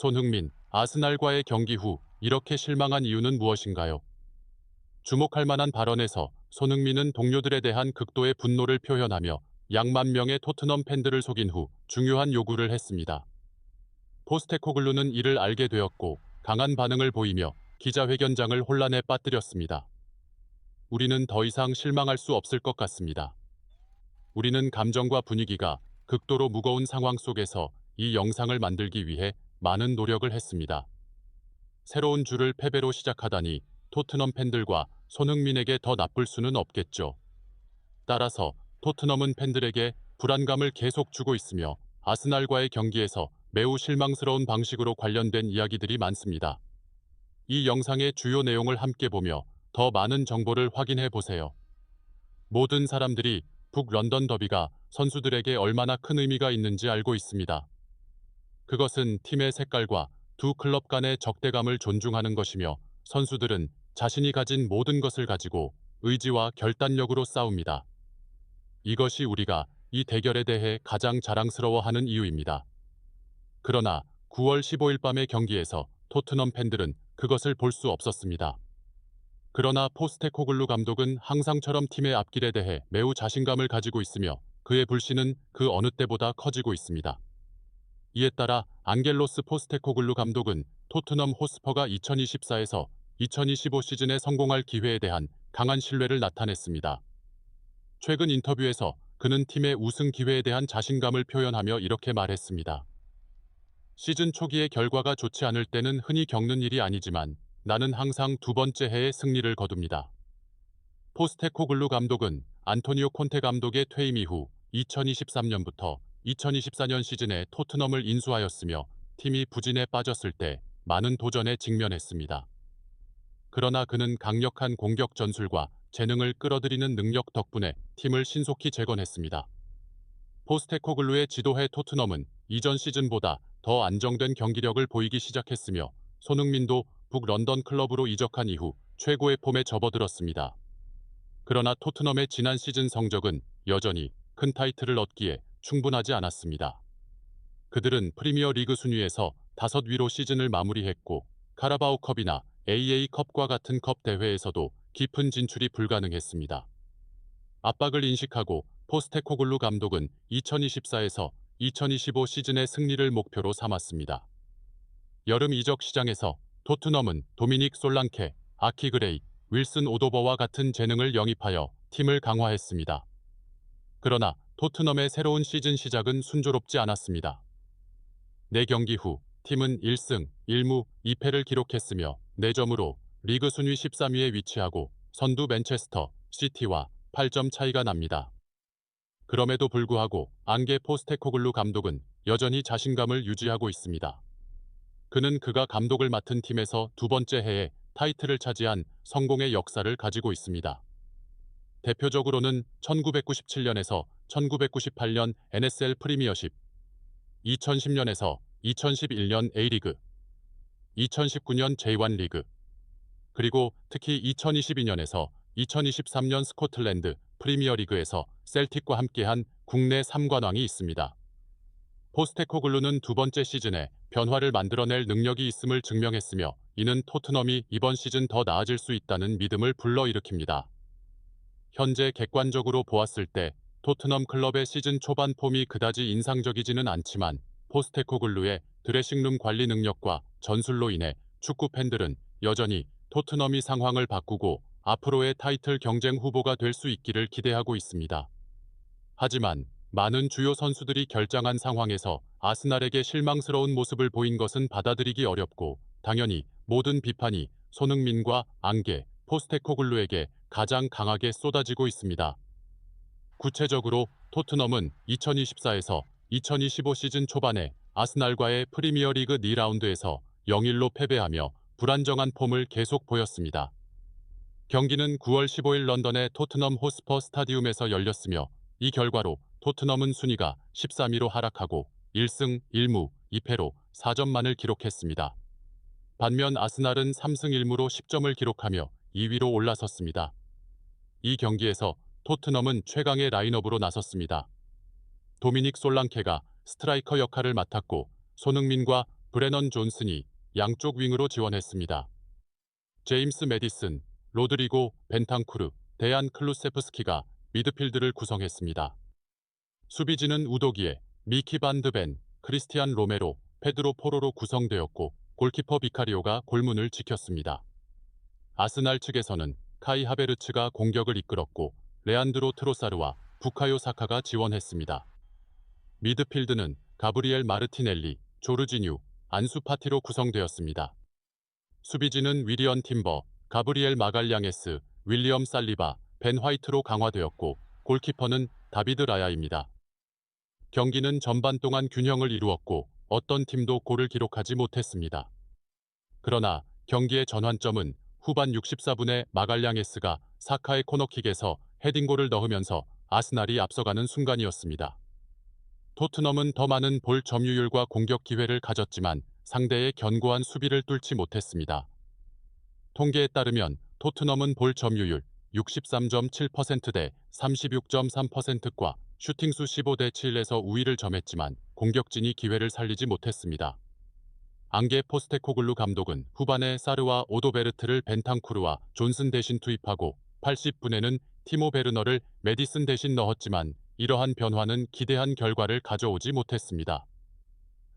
손흥민, 아스날과의 경기 후 이렇게 실망한 이유는 무엇인가요? 주목할 만한 발언에서 손흥민은 동료들에 대한 극도의 분노를 표현하며 양만 명의 토트넘 팬들을 속인 후 중요한 요구를 했습니다. 포스테코글루는 이를 알게 되었고 강한 반응을 보이며 기자회견장을 혼란에 빠뜨렸습니다. 우리는 더 이상 실망할 수 없을 것 같습니다. 우리는 감정과 분위기가 극도로 무거운 상황 속에서 이 영상을 만들기 위해 많은 노력을 했습니다. 새로운 주를 패배로 시작하다니 토트넘 팬들과 손흥민에게 더 나쁠 수는 없겠죠. 따라서 토트넘은 팬들에게 불안감을 계속 주고 있으며 아스날과의 경기에서 매우 실망스러운 방식으로 관련된 이야기들이 많습니다. 이 영상의 주요 내용을 함께 보며 더 많은 정보를 확인해 보세요. 모든 사람들이 북런던 더비가 선수들에게 얼마나 큰 의미가 있는지 알고 있습니다. 그것은 팀의 색깔과 두 클럽 간의 적대감을 존중하는 것이며 선수들은 자신이 가진 모든 것을 가지고 의지와 결단력으로 싸웁니다. 이것이 우리가 이 대결에 대해 가장 자랑스러워하는 이유입니다. 그러나 9월 15일 밤의 경기에서 토트넘 팬들은 그것을 볼 수 없었습니다. 그러나 포스테코글루 감독은 항상처럼 팀의 앞길에 대해 매우 자신감을 가지고 있으며 그의 불신은 그 어느 때보다 커지고 있습니다. 이에 따라 안겔로스 포스테코글루 감독은 토트넘 호스퍼가 2024에서 2025 시즌에 성공할 기회에 대한 강한 신뢰를 나타냈습니다. 최근 인터뷰에서 그는 팀의 우승 기회에 대한 자신감을 표현하며 이렇게 말했습니다. 시즌 초기의 결과가 좋지 않을 때는 흔히 겪는 일이 아니지만 나는 항상 두 번째 해에 승리를 거둡니다. 포스테코글루 감독은 안토니오 콘테 감독의 퇴임 이후 2023년부터 2024년 시즌에 토트넘을 인수하였으며 팀이 부진에 빠졌을 때 많은 도전에 직면했습니다. 그러나 그는 강력한 공격 전술과 재능을 끌어들이는 능력 덕분에 팀을 신속히 재건했습니다. 포스테코글루의 지도해 토트넘은 이전 시즌보다 더 안정된 경기력을 보이기 시작했으며 손흥민도 북런던 클럽으로 이적한 이후 최고의 폼에 접어들었습니다. 그러나 토트넘의 지난 시즌 성적은 여전히 큰 타이틀을 얻기에 충분하지 않았습니다. 그들은 프리미어 리그 순위에서 5위로 시즌을 마무리했고 카라바오컵이나 AA컵과 같은 컵 대회에서도 깊은 진출이 불가능했습니다. 압박을 인식하고 포스테코글루 감독은 2024에서 2025 시즌의 승리를 목표로 삼았습니다. 여름 이적 시장에서 토트넘은 도미닉 솔랑케, 아키 그레이, 윌슨 오도버와 같은 재능을 영입하여 팀을 강화했습니다. 그러나 토트넘의 새로운 시즌 시작은 순조롭지 않았습니다. 4경기 후 팀은 1승 1무 2패를 기록했으며 4점으로 리그 순위 13위에 위치하고 선두 맨체스터 시티와 8점 차이가 납니다. 그럼에도 불구하고 앙게 포스테코글루 감독은 여전히 자신감을 유지하고 있습니다. 그는 그가 감독을 맡은 팀에서 두 번째 해에 타이틀을 차지한 성공의 역사를 가지고 있습니다. 대표적으로는 1997년에서 1998년 NSL 프리미어십, 2010년에서 2011년 A리그, 2019년 J1 리그, 그리고 특히 2022년에서 2023년 스코틀랜드 프리미어리그에서 셀틱과 함께한 국내 3관왕이 있습니다. 포스테코글루는 두 번째 시즌에 변화를 만들어낼 능력이 있음을 증명했으며 이는 토트넘이 이번 시즌 더 나아질 수 있다는 믿음을 불러일으킵니다. 현재 객관적으로 보았을 때 토트넘 클럽의 시즌 초반 폼이 그다지 인상적이지는 않지만 포스테코글루의 드레싱룸 관리 능력과 전술로 인해 축구 팬들은 여전히 토트넘이 상황을 바꾸고 앞으로의 타이틀 경쟁 후보가 될 수 있기를 기대하고 있습니다. 하지만 많은 주요 선수들이 결장한 상황에서 아스날에게 실망스러운 모습을 보인 것은 받아들이기 어렵고 당연히 모든 비판이 손흥민과 앙게, 포스테코글루에게 가장 강하게 쏟아지고 있습니다. 구체적으로 토트넘은 2024에서 2025 시즌 초반에 아스날과의 프리미어리그 2라운드에서 0-1로 패배하며 불안정한 폼을 계속 보였습니다. 경기는 9월 15일 런던의 토트넘 호스퍼 스타디움에서 열렸으며 이 결과로 토트넘은 순위가 13위로 하락하고 1승 1무 2패로 4점만을 기록했습니다. 반면 아스날은 3승 1무로 10점을 기록하며 2위로 올라섰습니다. 이 경기에서 토트넘은 최강의 라인업으로 나섰습니다. 도미닉 솔랑케가 스트라이커 역할을 맡았고 손흥민과 브레넌 존슨이 양쪽 윙으로 지원했습니다. 제임스 메디슨, 로드리고 벤탄쿠르, 데안 클루세프스키가 미드필드를 구성했습니다. 수비진은 우도기에, 미키 반드벤, 크리스티안 로메로, 페드로 포로로 구성되었고 골키퍼 비카리오가 골문을 지켰습니다. 아스날 측에서는 카이 하베르츠가 공격을 이끌었고 레안드로 트로사르와 부카요 사카가 지원했습니다. 미드필드는 가브리엘 마르티넬리, 조르지뉴, 안수 파티로 구성되었습니다. 수비진은 위리언 팀버, 가브리엘 마갈량에스, 윌리엄 살리바, 벤 화이트로 강화되었고 골키퍼는 다비드 라야입니다. 경기는 전반 동안 균형을 이루었고 어떤 팀도 골을 기록하지 못했습니다. 그러나 경기의 전환점은 후반 64분에 마갈량에스가 사카의 코너킥에서 헤딩골을 넣으면서 아스날이 앞서가는 순간이었습니다. 토트넘은 더 많은 볼 점유율과 공격 기회를 가졌지만 상대의 견고한 수비를 뚫지 못했습니다. 통계에 따르면 토트넘은 볼 점유율 63.7%대 36.3%과 슈팅수 15대 7에서 우위를 점했지만 공격진이 기회를 살리지 못했습니다. 앙게 포스테코글루 감독은 후반에 사르와 오도베르트를 벤탄쿠르와 존슨 대신 투입하고 80분에는 티모 베르너를 메디슨 대신 넣었지만 이러한 변화는 기대한 결과를 가져오지 못했습니다.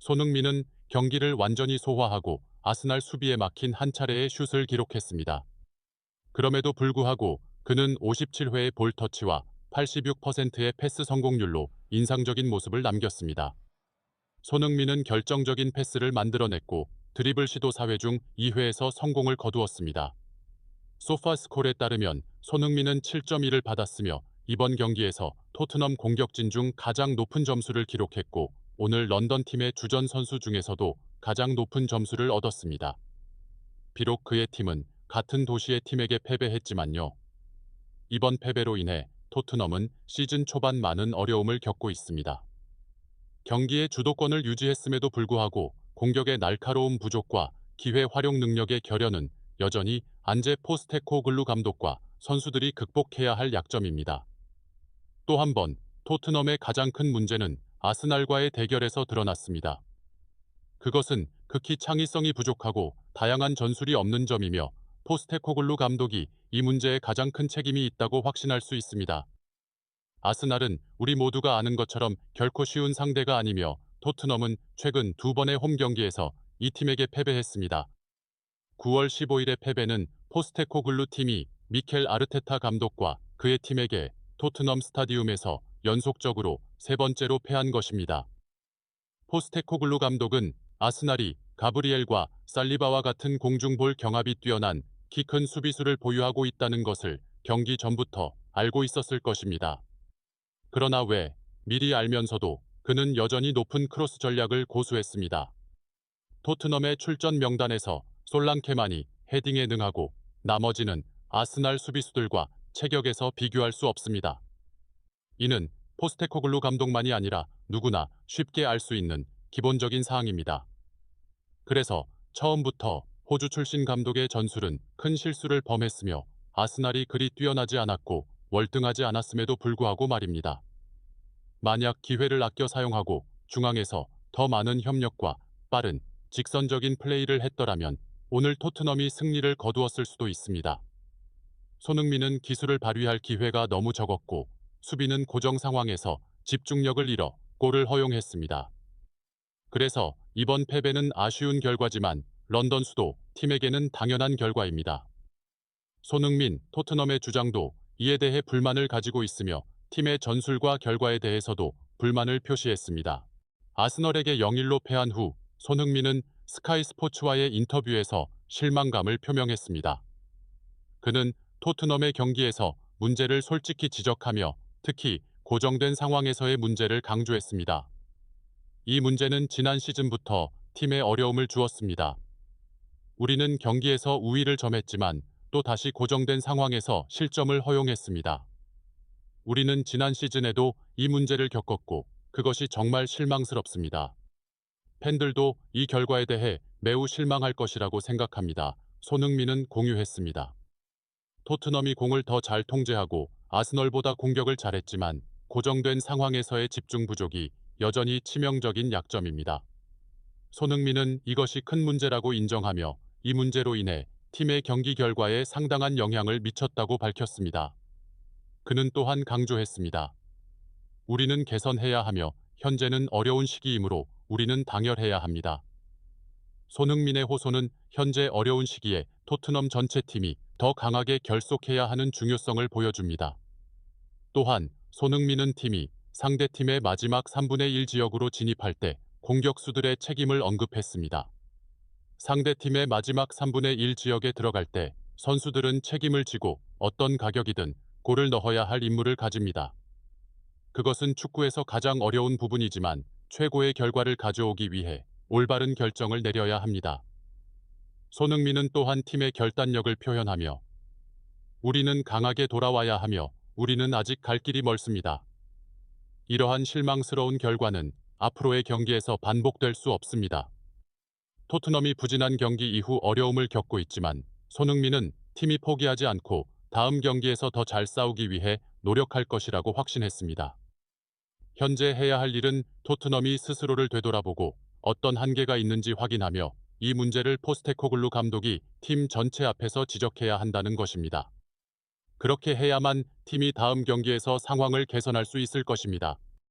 손흥민은 경기를 완전히 소화하고 아스날 수비에 막힌 한 차례의 슛을 기록했습니다. 그럼에도 불구하고 그는 57회의 볼 터치와 86%의 패스 성공률로 인상적인 모습을 남겼습니다. 손흥민은 결정적인 패스를 만들어냈고 드리블 시도 4회 중 2회에서 성공을 거두었습니다. 소파스콜에 따르면 손흥민은 7.1을 받았으며 이번 경기에서 토트넘 공격진 중 가장 높은 점수를 기록했고 오늘 런던 팀의 주전 선수 중에서도 가장 높은 점수를 얻었습니다. 비록 그의 팀은 같은 도시의 팀에게 패배했지만요. 이번 패배로 인해 토트넘은 시즌 초반 많은 어려움을 겪고 있습니다. 경기의 주도권을 유지했음에도 불구하고 공격의 날카로운 부족과 기회 활용 능력의 결여는 여전히 안제 포스테코글루 감독과 선수들이 극복해야 할 약점입니다. 또 한 번 토트넘의 가장 큰 문제는 아스날과의 대결에서 드러났습니다. 그것은 극히 창의성이 부족하고 다양한 전술이 없는 점이며 포스테코글루 감독이 이 문제에 가장 큰 책임이 있다고 확신할 수 있습니다. 아스날은 우리 모두가 아는 것처럼 결코 쉬운 상대가 아니며 토트넘은 최근 2번의 홈 경기에서 이 팀에게 패배했습니다. 9월 15일의 패배는 포스테코글루 팀이 미켈 아르테타 감독과 그의 팀에게 토트넘 스타디움에서 연속적으로 3번째로 패한 것입니다. 포스테코글루 감독은 아스날이 가브리엘과 살리바와 같은 공중볼 경합이 뛰어난 키 큰 수비수를 보유하고 있다는 것을 경기 전부터 알고 있었을 것입니다. 그러나 왜 미리 알면서도 그는 여전히 높은 크로스 전략을 고수했습니다. 토트넘의 출전 명단에서 솔랑케만이 헤딩에 능하고 나머지는 아스날 수비수들과 체격에서 비교할 수 없습니다. 이는 포스테코글루 감독만이 아니라 누구나 쉽게 알 수 있는 기본적인 사항입니다. 그래서 처음부터 호주 출신 감독의 전술은 큰 실수를 범했으며 아스날이 그리 뛰어나지 않았고 월등하지 않았음에도 불구하고 말입니다. 만약 기회를 아껴 사용하고 중앙에서 더 많은 협력과 빠른 직선적인 플레이를 했더라면 오늘 토트넘이 승리를 거두었을 수도 있습니다. 손흥민은 기술을 발휘할 기회가 너무 적었고 수비는 고정 상황에서 집중력을 잃어 골을 허용했습니다. 그래서 이번 패배는 아쉬운 결과지만 런던 수도 팀에게는 당연한 결과입니다. 손흥민, 토트넘의 주장도 이에 대해 불만을 가지고 있으며 팀의 전술과 결과에 대해서도 불만을 표시했습니다. 아스널에게 0-1로 패한 후 손흥민은 스카이 스포츠와의 인터뷰에서 실망감을 표명했습니다. 그는 토트넘의 경기에서 문제를 솔직히 지적하며 특히 고정된 상황에서의 문제를 강조했습니다. 이 문제는 지난 시즌부터 팀에 어려움을 주었습니다. 우리는 경기에서 우위를 점했지만 또 다시 고정된 상황에서 실점을 허용했습니다. 우리는 지난 시즌에도 이 문제를 겪었고 그것이 정말 실망스럽습니다. 팬들도 이 결과에 대해 매우 실망할 것이라고 생각합니다. 손흥민은 공유했습니다. 토트넘이 공을 더 잘 통제하고 아스널보다 공격을 잘했지만 고정된 상황에서의 집중 부족이 여전히 치명적인 약점입니다. 손흥민은 이것이 큰 문제라고 인정하며 이 문제로 인해 팀의 경기 결과에 상당한 영향을 미쳤다고 밝혔습니다. 그는 또한 강조했습니다. 우리는 개선해야 하며 현재는 어려운 시기이므로 우리는 당열해야 합니다. 손흥민의 호소는 현재 어려운 시기에 토트넘 전체 팀이 더 강하게 결속해야 하는 중요성을 보여줍니다. 또한 손흥민은 팀이 상대팀의 마지막 3분의 1 지역으로 진입할 때 공격수들의 책임을 언급했습니다. 상대팀의 마지막 3분의 1 지역에 들어갈 때 선수들은 책임을 지고 어떤 가격이든 골을 넣어야 할 임무를 가집니다. 그것은 축구에서 가장 어려운 부분이지만 최고의 결과를 가져오기 위해 올바른 결정을 내려야 합니다. 손흥민은 또한 팀의 결단력을 표현하며 우리는 강하게 돌아와야 하며 우리는 아직 갈 길이 멀습니다. 이러한 실망스러운 결과는 앞으로의 경기에서 반복될 수 없습니다. 토트넘이 부진한 경기 이후 어려움을 겪고 있지만 손흥민은 팀이 포기하지 않고 다음 경기에서 더 잘 싸우기 위해 노력할 것이라고 확신했습니다. 현재 해야 할 일은 토트넘이 스스로를 되돌아보고 어떤 한계가 있는지 확인하며 이 문제를 포스테코글루 감독이 팀 전체 앞에서 지적해야 한다는 것입니다. 그렇게 해야만 팀이 다음 경기에서 상황을 개선할 수 있을 것입니다.